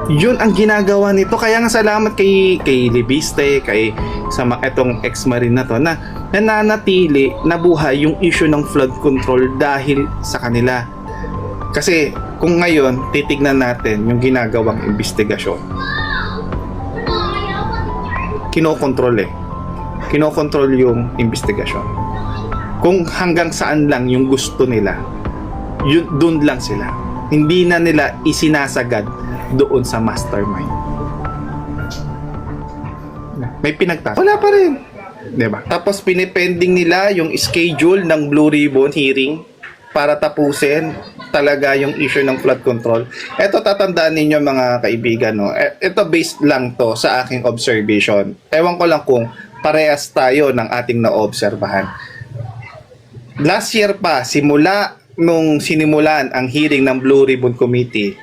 Yun ang ginagawa nito. Kaya nga salamat kay Libiste, kay sa etong ex-marine na to na nananatili na buhay yung issue ng flood control dahil sa kanila. Kasi kung ngayon titignan natin yung ginagawang investigasyon, kinokontrol yung investigasyon. Kung hanggang saan lang yung gusto nila, yun, dun lang sila. Hindi na nila isinasagad doon sa mastermind. May pinagtas. Wala pa rin. Diba? Tapos pinipending nila yung schedule ng Blue Ribbon hearing para tapusin talaga yung issue ng flood control. Ito tatandaan ninyo mga kaibigan, no? Ito based lang to sa aking observation. Ewan ko lang kung parehas tayo ng ating naobserbahan. Last year pa, simula nung sinimulan ang hearing ng Blue Ribbon Committee,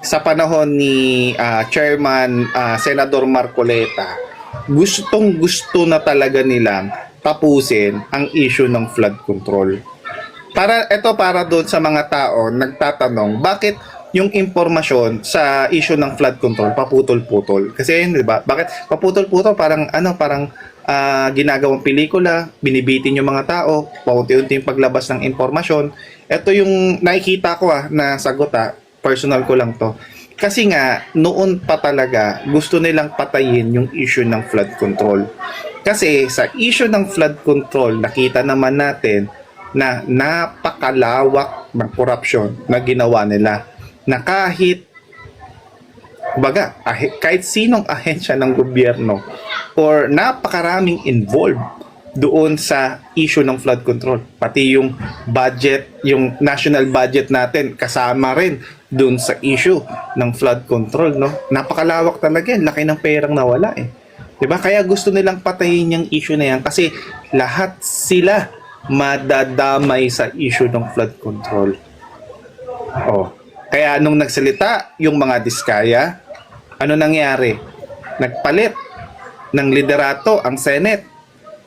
sa panahon ni Chairman Senador Marcoleta, gustong-gusto na talaga nilang tapusin ang issue ng flood control. Para doon sa mga tao nagtatanong, bakit yung impormasyon sa issue ng flood control paputol-putol? Kasi di ba? Bakit paputol-putol? Parang ginagawang pelikula, binibitin yung mga tao, paunti-unti yung paglabas ng impormasyon. Ito yung nakikita ko na sagot personal ko lang to. Kasi nga, noon pa talaga, gusto nilang patayin yung issue ng flood control. Kasi sa issue ng flood control, nakita naman natin na napakalawak ng corruption na ginawa nila. Na kahit sinong ahensya ng gobyerno or napakaraming involved doon sa issue ng flood control. Pati yung budget, yung national budget natin, kasama rin doon sa issue ng flood control, no? Napakalawak talaga, laki ng perang nawala eh. 'Di ba? Kaya gusto nilang patayin yung issue na yan kasi lahat sila madadamay sa issue ng flood control. Kaya nung nagsalita yung mga diskaya, ano nangyari? Nagpalit ng liderato ang Senate.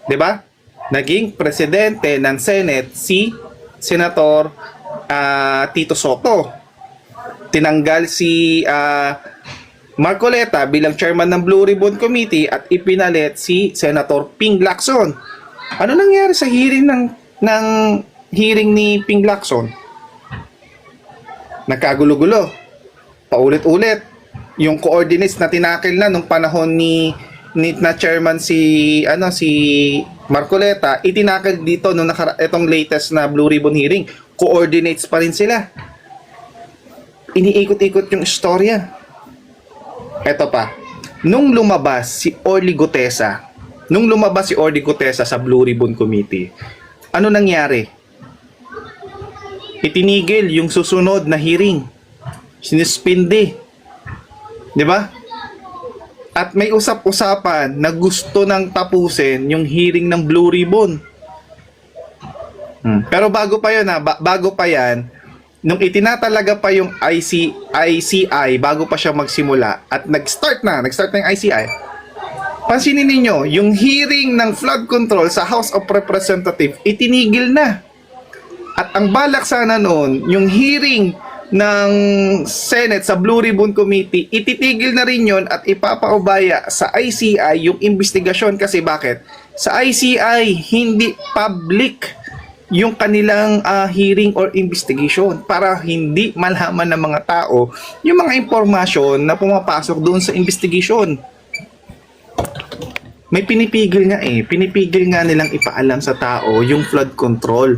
'Di ba? Naging presidente ng Senate si Senator Tito Soto. Tinanggal si Marcoleta bilang chairman ng Blue Ribbon Committee at ipinalit si Senator Ping Lacson. Ano nangyari sa hearing ng hearing ni Ping Lacson? Nagkagulo-gulo. Paulit-ulit. Yung coordinates na tinakil na nung panahon ni na chairman si Marcoleta, itinakil dito nung itong latest na Blue Ribbon hearing. Coordinates pa rin sila. Iniikot-ikot yung istorya. Eto pa, nung lumabas si Orly Gutesa sa Blue Ribbon Committee, ano nangyari? Itinigil yung susunod na hearing. Sinuspindi. 'Di ba? At may usap-usapan na gusto nang tapusin yung hearing ng Blue Ribbon. Pero bago pa yan, nung itinatalaga pa yung ICI bago pa siya magsimula at nag-start na yung ICI, pansinin ninyo, yung hearing ng flood control sa House of Representatives itinigil na. At ang balak sana noon, yung hearing ng Senate sa Blue Ribbon Committee, ititigil na rin yun at ipapaubaya sa ICI yung investigasyon. Kasi bakit? Sa ICI, hindi public yung kanilang hearing or investigation para hindi malaman ng mga tao yung mga impormasyon na pumapasok doon sa investigation. May pinipigil nga nilang ipaalam sa tao yung flood control.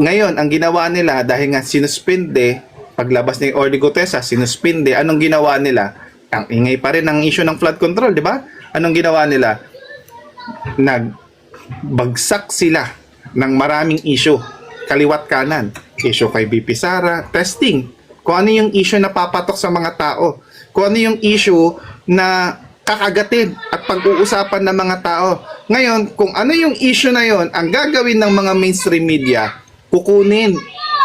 Ngayon, ang ginawa nila, dahil nga sinuspinde, paglabas ni Orly Gutesa, sinuspinde, anong ginawa nila? Ang ingay pa rin ang issue ng flood control, di ba? Anong ginawa nila? Nagbagsak sila ng maraming issue, kaliwat kanan. Issue kay BP Sara, testing. Kung ano yung issue na papatok sa mga tao. Kung ano yung issue na kakagatin at pag-uusapan ng mga tao. Ngayon, kung ano yung issue na yon, ang gagawin ng mga mainstream media, kukunin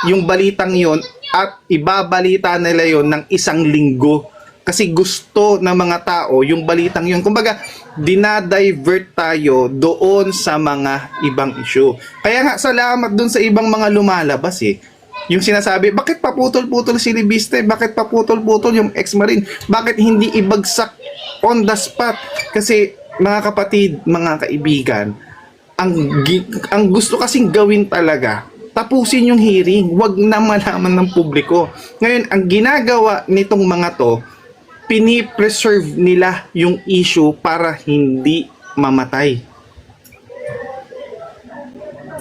yung balitang yon at ibabalita nila yon ng isang linggo. Kasi gusto ng mga tao yung balitang yun. Kumbaga, dinadivert tayo doon sa mga ibang issue. Kaya nga, salamat doon sa ibang mga lumalabas Yung sinasabi, bakit paputol-putol si Libiste? Bakit paputol-putol yung ex-marine? Bakit hindi ibagsak on the spot? Kasi mga kapatid, mga kaibigan, ang gusto kasing gawin talaga, tapusin yung hearing, wag na malaman ng publiko. Ngayon, ang ginagawa nitong mga to, pinipreserve nila yung issue para hindi mamatay.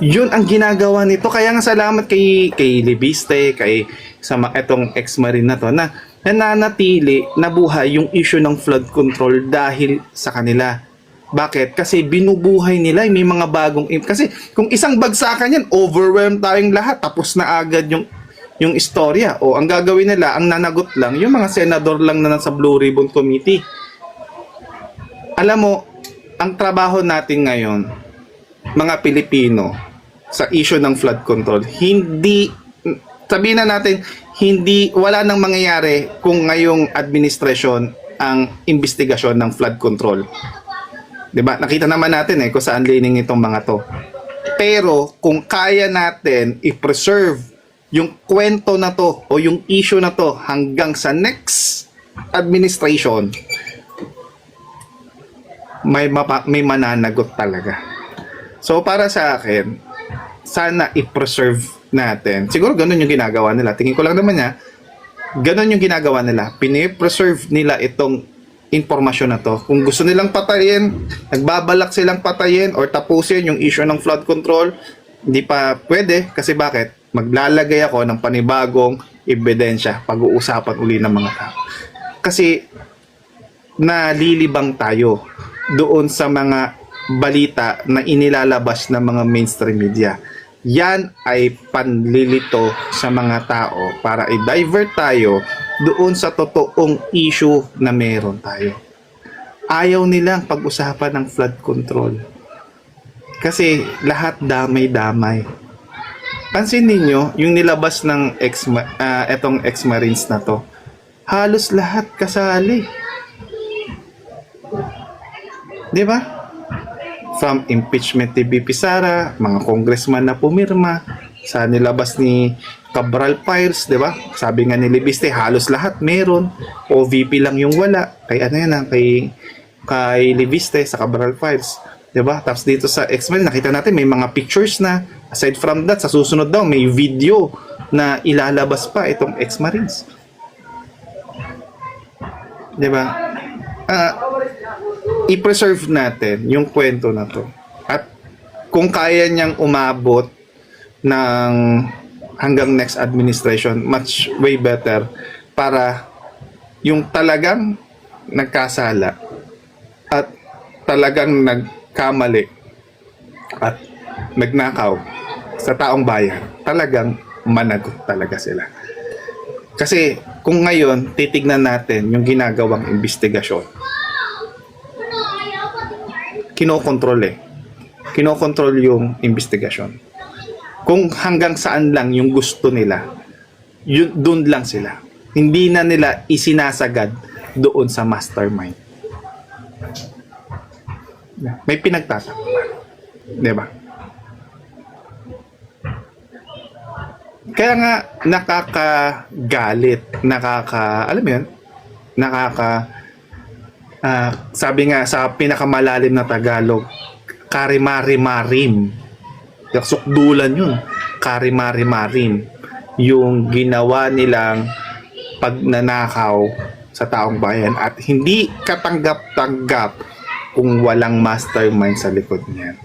Yun ang ginagawa nito. Kaya nga salamat kay Libiste, kay sa etong ex-marine na to, na nananatili na buhay yung issue ng flood control dahil sa kanila. Bakit? Kasi binubuhay nila, may mga bagong kasi kung isang bagsakan yan, overwhelmed tayong lahat, tapos na agad yung istorya. O ang gagawin nila, ang nanagot lang yung mga senador lang na nasa Blue Ribbon Committee. Alam mo, ang trabaho natin ngayon, mga Pilipino, sa issue ng flood control, hindi, sabihin na natin, wala nang mangyayari kung ngayong administrasyon ang investigasyon ng flood control. 'Di ba? Nakita naman natin kung saan leaning itong mga to. Pero kung kaya natin i-preserve yung kwento na to o yung issue na to hanggang sa next administration, may mananagot talaga. So para sa akin, sana i-preserve natin. Siguro ganun yung ginagawa nila. Tingin ko lang naman niya, ganun yung ginagawa nila. Pini-preserve nila itong informasyon na to. Kung gusto nilang patayin, nagbabalak silang patayin or tapusin yung issue ng flood control, hindi pa pwede. Kasi bakit? Maglalagay ako ng panibagong ebidensya pag-uusapan uli ng mga tao. Kasi nalilibang tayo doon sa mga balita na inilalabas ng mga mainstream media. Yan ay panlilito sa mga tao para i-divert tayo doon sa totoong issue na meron tayo. Ayaw nilang pag-usapan ng flood control. Kasi lahat damay-damay. Pansin ninyo, yung nilabas ng etong ex-marines na to, halos lahat kasali. Di ba? From impeachment ni BP Sara, mga congressman na pumirma, sa nilabas ni Cabral Files, di ba? Sabi nga ni Libiste, halos lahat meron. OVP lang yung wala. Kay ano yan, kay Libiste sa Cabral Files. Di ba? Tapos dito sa X-Men, nakita natin may mga pictures na. Aside from that, sa susunod daw, may video na ilalabas pa itong ex-marines. Di ba? I-preserve natin yung kwento na to. At kung kaya niyang umabot ng hanggang next administration, much way better para yung talagang nagkasala at talagang nagkamali at nagnakaw sa taong bayan, talagang managot talaga sila. Kasi kung ngayon titignan natin yung ginagawang investigasyon, kinokontrol yung investigasyon. Kung hanggang saan lang yung gusto nila, yun, doon lang sila. Hindi na nila isinasagad doon sa mastermind. May pinagtatakpan. Diba? Kaya nga nakakagalit, alam mo yun, sabi nga sa pinakamalalim na Tagalog, karimari-marim. Sukdulan yun. Karimari-marim. Yung ginawa nilang pagnanakaw sa taong bayan at hindi katanggap-tanggap kung walang mastermind sa likod niyan.